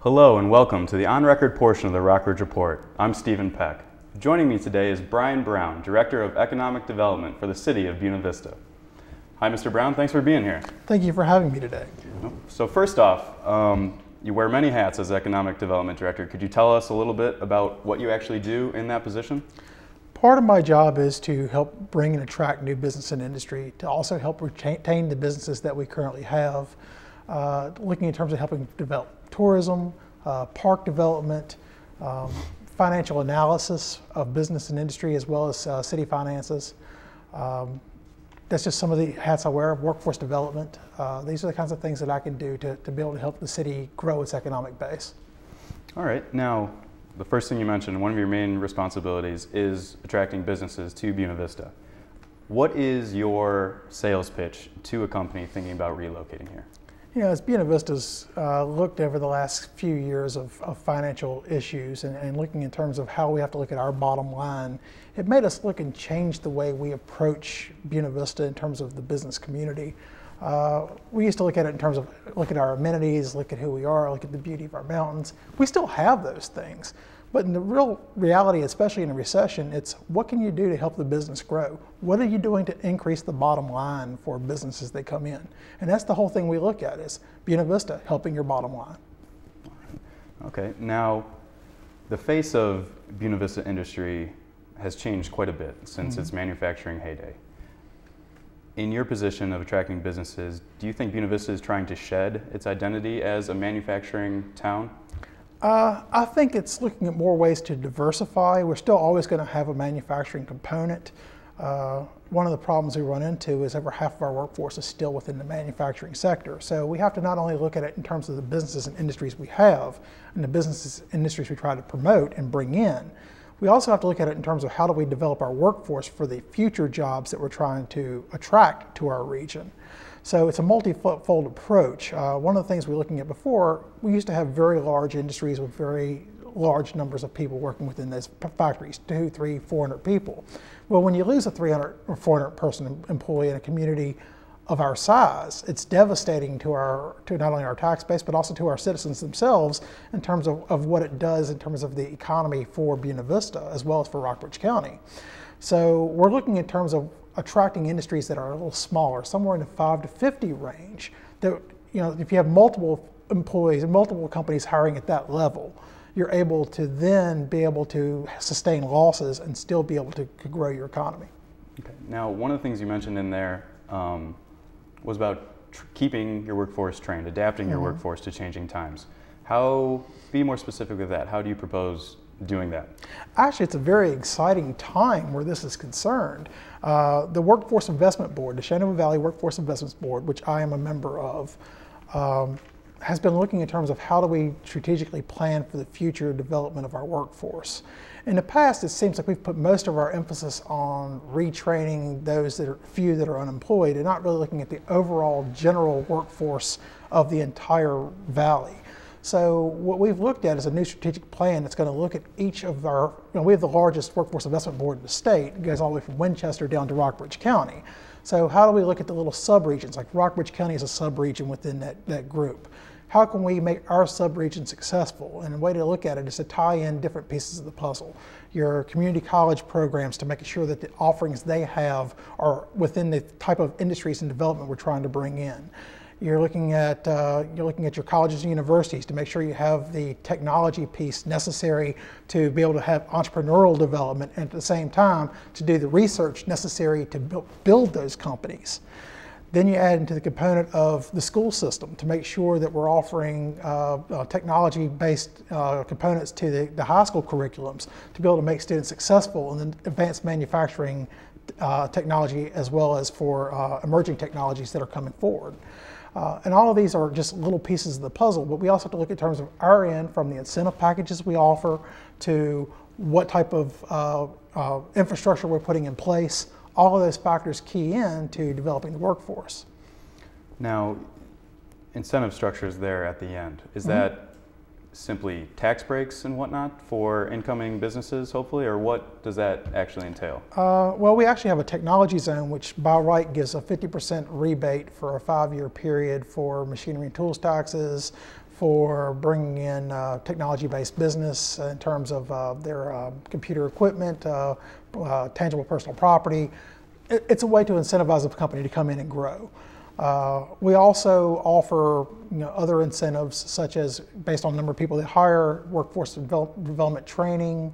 Hello and welcome to the on-record portion of the Rockridge Report. I'm Stephen Peck. Joining me today is Brian Brown, Director of Economic Development for the City of Buena Vista. Hi, Mr. Brown. Thanks for being here. Thank you for having me today. So first off, you wear many hats as Economic Development Director. Could you tell us a little bit about what you actually do in that position? Part of my job is to help bring and attract new business and industry, to also help retain the businesses that we currently have, looking in terms of helping develop tourism, park development, financial analysis of business and industry, as well as city finances. That's just some of the hats I wear. Workforce development. These are the kinds of things that I can do to be able to help the city grow its economic base. All right. Now, the first thing you mentioned, one of your main responsibilities is attracting businesses to Buena Vista. What is your sales pitch to a company thinking about relocating here? You know, as Buena Vista's looked over the last few years of financial issues and looking in terms of how we have to look at our bottom line, it made us look and change the way we approach Buena Vista in terms of the business community. We used to look at it in terms of look at our amenities, look at who we are, look at the beauty of our mountains. We still have those things. But in the real reality, especially in a recession, it's what can you do to help the business grow? What are you doing to increase the bottom line for businesses that come in? And that's the whole thing we look at is Buena Vista helping your bottom line. Okay, now the face of Buena Vista industry has changed quite a bit since its manufacturing heyday. In your position of attracting businesses, do you think Buena Vista is trying to shed its identity as a manufacturing town? I think it's looking at more ways to diversify. We're still always going to have a manufacturing component. One of the problems we run into is over half of our workforce is still within the manufacturing sector. So we have to not only look at it in terms of the businesses and industries we have and the businesses and industries we try to promote and bring in, we also have to look at it in terms of how do we develop our workforce for the future jobs that we're trying to attract to our region. So it's a multi-fold approach. One of the things we were looking at before, we used to have very large industries with very large numbers of people working within those factories, 200, 300, 400 people. Well, when you lose a 300 or 400 person employee in a community of our size, it's devastating to not only our tax base, but also to our citizens themselves in terms of what it does in terms of the economy for Buena Vista, as well as for Rockridge County. So we're looking in terms of attracting industries that are a little smaller, somewhere in the 5 to 50 range. That, you know, if you have multiple employees and multiple companies hiring at that level, you're able to then be able to sustain losses and still be able to grow your economy. Okay. Now, one of the things you mentioned in there was about keeping your workforce trained, adapting your workforce to changing times. Be more specific with that. How do you propose doing that? Actually, it's a very exciting time where this is concerned. The Workforce Investment Board, the Shenandoah Valley Workforce Investment Board, which I am a member of, has been looking in terms of how do we strategically plan for the future development of our workforce. In the past, it seems like we've put most of our emphasis on retraining those few that are unemployed and not really looking at the overall general workforce of the entire valley. So what we've looked at is a new strategic plan that's going to look at each of our, we have the largest workforce investment board in the state. It goes all the way from Winchester down to Rockridge County. So how do we look at the little sub-regions, like Rockridge County is a sub-region within that group. How can we make our sub-region successful? And a way to look at it is to tie in different pieces of the puzzle. Your community college programs to make sure that the offerings they have are within the type of industries and development we're trying to bring in. You're looking at your colleges and universities to make sure you have the technology piece necessary to be able to have entrepreneurial development and at the same time to do the research necessary to build those companies. Then you add into the component of the school system to make sure that we're offering technology-based components to the high school curriculums to be able to make students successful in advanced manufacturing technology as well as for emerging technologies that are coming forward. And all of these are just little pieces of the puzzle, but we also have to look in terms of our end, from the incentive packages we offer to what type of infrastructure we're putting in place. All of those factors key in to developing the workforce. Now, incentive structures there at the end, is that simply tax breaks and whatnot for incoming businesses, hopefully, or what does that actually entail? Well, we actually have a technology zone, which by right gives a 50% rebate for a 5-year period for machinery and tools taxes, for bringing in technology-based business in terms of their computer equipment, tangible personal property. It's a way to incentivize a company to come in and grow. We also offer other incentives, such as based on the number of people they hire, workforce development training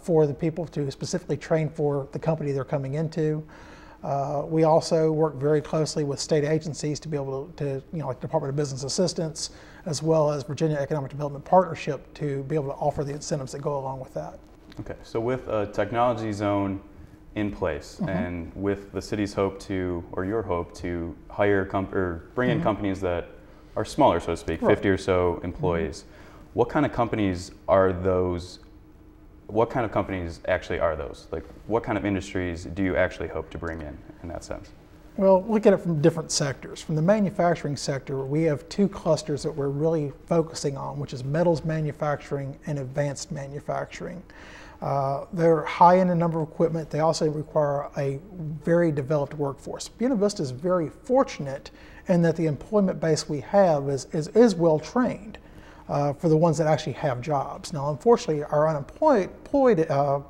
for the people to specifically train for the company they're coming into. We also work very closely with state agencies to be able to, like Department of Business Assistance, as well as Virginia Economic Development Partnership, to be able to offer the incentives that go along with that. Okay, so with a technology zone in place, and with the city's hope to, or your hope to hire or bring in companies that are smaller, so to speak, 50 or so employees, what kind of companies are those? What kind of companies actually are those? Like, what kind of industries do you actually hope to bring in that sense? Well, look at it from different sectors. From the manufacturing sector, we have two clusters that we're really focusing on, which is metals manufacturing and advanced manufacturing. They're high in the number of equipment. They also require a very developed workforce. Buena Vista is very fortunate in that the employment base we have is well trained for the ones that actually have jobs. Now, unfortunately, our unemployed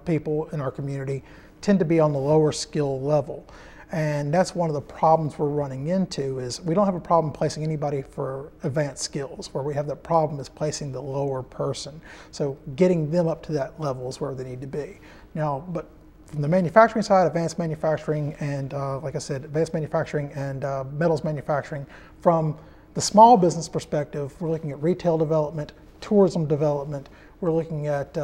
people in our community tend to be on the lower skill level. And that's one of the problems we're running into. Is we don't have a problem placing anybody for advanced skills. Where we have the problem is placing the lower person. So getting them up to that level is where they need to be. Now, but from the manufacturing side, advanced manufacturing and, like I said, advanced manufacturing and metals manufacturing. From the small business perspective, we're looking at retail development, tourism development. We're looking at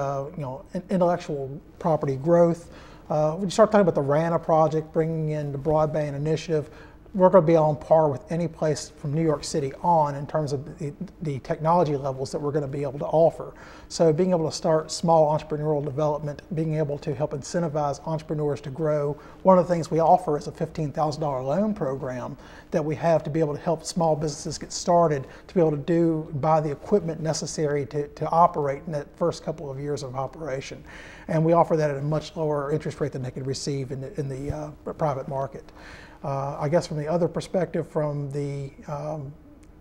intellectual property growth. When you start talking about the RANA project, bringing in the broadband initiative, we're going to be on par with any place from New York City on in terms of the technology levels that we're going to be able to offer. So being able to start small entrepreneurial development, being able to help incentivize entrepreneurs to grow. One of the things we offer is a $15,000 loan program that we have to be able to help small businesses get started, to be able to buy the equipment necessary to operate in that first couple of years of operation. And we offer that at a much lower interest rate than they could receive in the private market. I guess from the other perspective, from the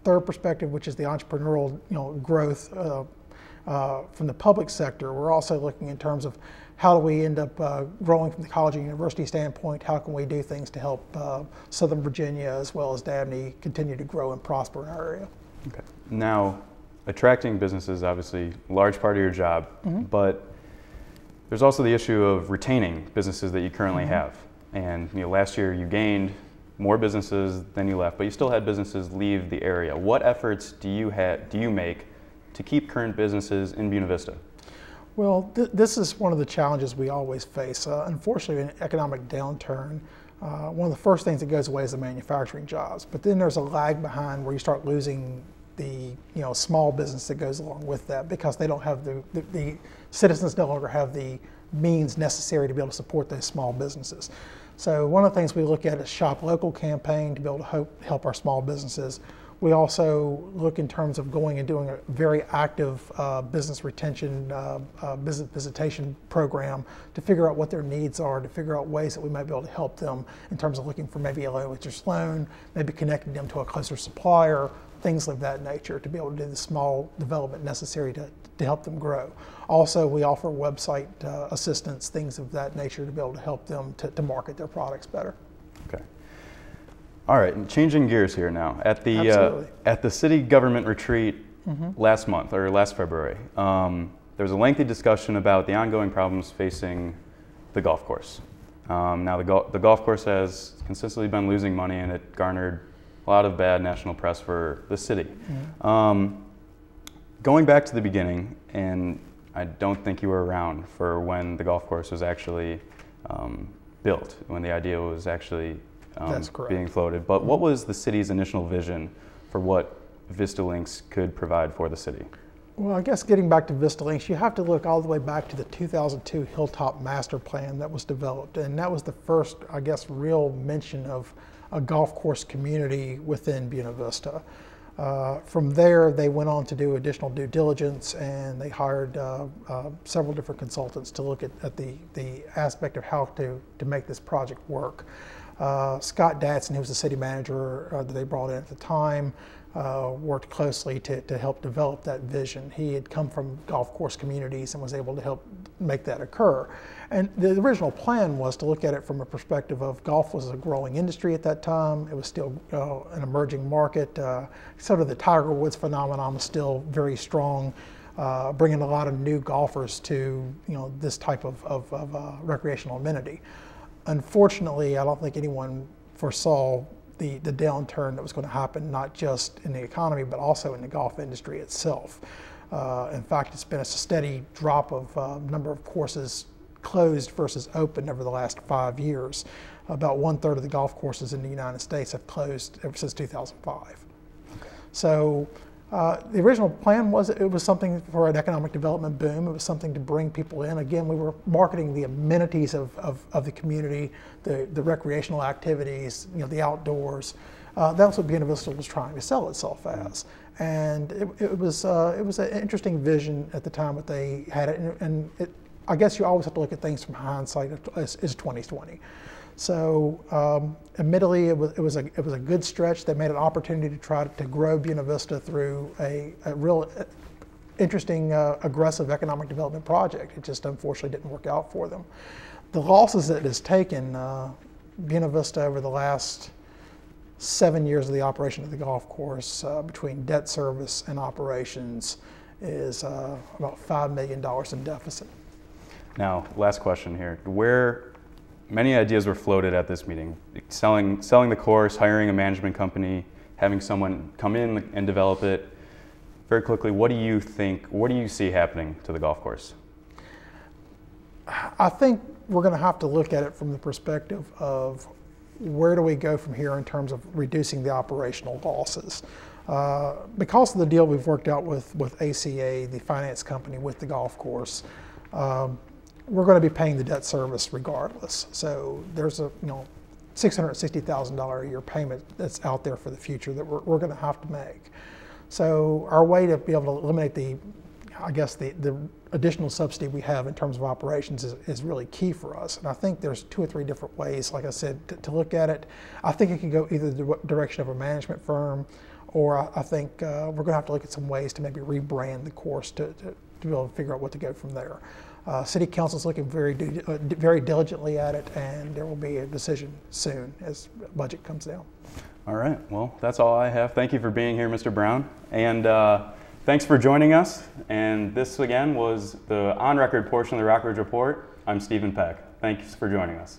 third perspective, which is the entrepreneurial growth from the public sector, we're also looking in terms of how do we end up growing from the college and university standpoint. How can we do things to help Southern Virginia as well as Dabney continue to grow and prosper in our area? Okay. Now, attracting businesses is obviously a large part of your job, but there's also the issue of retaining businesses that you currently have. And last year you gained more businesses than you left, but you still had businesses leave the area. What efforts do you make to keep current businesses in Buena Vista? Well, this is one of the challenges we always face. Unfortunately, in an economic downturn, one of the first things that goes away is the manufacturing jobs. But then there's a lag behind where you start losing the small business that goes along with that, because they don't have the citizens no longer have the means necessary to be able to support those small businesses. So one of the things we look at is Shop Local campaign to be able to help our small businesses. We also look in terms of going and doing a very active business retention, business visitation program to figure out what their needs are, to figure out ways that we might be able to help them in terms of looking for maybe a low interest loan, maybe connecting them to a closer supplier, things of that nature, to be able to do the small development necessary to help them grow. Also, we offer website assistance, things of that nature, to be able to help them to market their products better. Okay. All right, and changing gears here now. At the city government retreat last month, or last February, there was a lengthy discussion about the ongoing problems facing the golf course. Now, the golf course has consistently been losing money, and it garnered a lot of bad national press for the city. Going back to the beginning, and I don't think you were around for when the golf course was actually built, when the idea was actually being floated. But what was the city's initial vision for what Vista Links could provide for the city? Well, I guess getting back to Vista Links, you have to look all the way back to the 2002 Hilltop Master Plan that was developed. And that was the first, I guess, real mention of a golf course community within Buena Vista. From there, they went on to do additional due diligence, and they hired several different consultants to look at the aspect of how to make this project work. Scott Datson, who was the city manager that they brought in at the time, worked closely to help develop that vision. He had come from golf course communities and was able to help make that occur. And the original plan was to look at it from a perspective of golf was a growing industry at that time. It was still an emerging market. Sort of the Tiger Woods phenomenon was still very strong, bringing a lot of new golfers to this type of recreational amenity. Unfortunately, I don't think anyone foresaw the downturn that was going to happen, not just in the economy, but also in the golf industry itself. In fact, it's been a steady drop of number of courses closed versus open over the last 5 years. About 1/3 of the golf courses in the United States have closed ever since 2005. So the original plan was it was something for an economic development boom. It was something to bring people in. Again, we were marketing the amenities of the community, the recreational activities, the outdoors. That's what Buena Vista was trying to sell itself as. And it was an interesting vision at the time that they had it. And I guess you always have to look at things from hindsight as 2020. So admittedly, it was a good stretch. They made an opportunity to try to grow Buena Vista through a real interesting, aggressive economic development project. It just unfortunately didn't work out for them. The losses that it has taken Buena Vista over the last 7 years of the operation of the golf course, between debt service and operations, is about $5 million in deficit. Now, last question here. Many ideas were floated at this meeting. Selling the course, hiring a management company, having someone come in and develop it. Very quickly, what do you see happening to the golf course? I think we're going to have to look at it from the perspective of where do we go from here in terms of reducing the operational losses. Because of the deal we've worked out with ACA, the finance company with the golf course, we're going to be paying the debt service regardless. So there's a $660,000 a year payment that's out there for the future that we're going to have to make. So our way to be able to eliminate the additional subsidy we have in terms of operations is really key for us. And I think there's 2 or 3 different ways, like I said, to look at it. I think it can go either the direction of a management firm, or I think we're going to have to look at some ways to maybe rebrand the course to be able to figure out what to go from there. City Council's looking very diligently at it, and there will be a decision soon as budget comes down. All right, well, that's all I have. Thank you for being here, Mr. Brown. And thanks for joining us. And this, again, was the on-record portion of the Rockridge Report. I'm Stephen Peck. Thanks for joining us.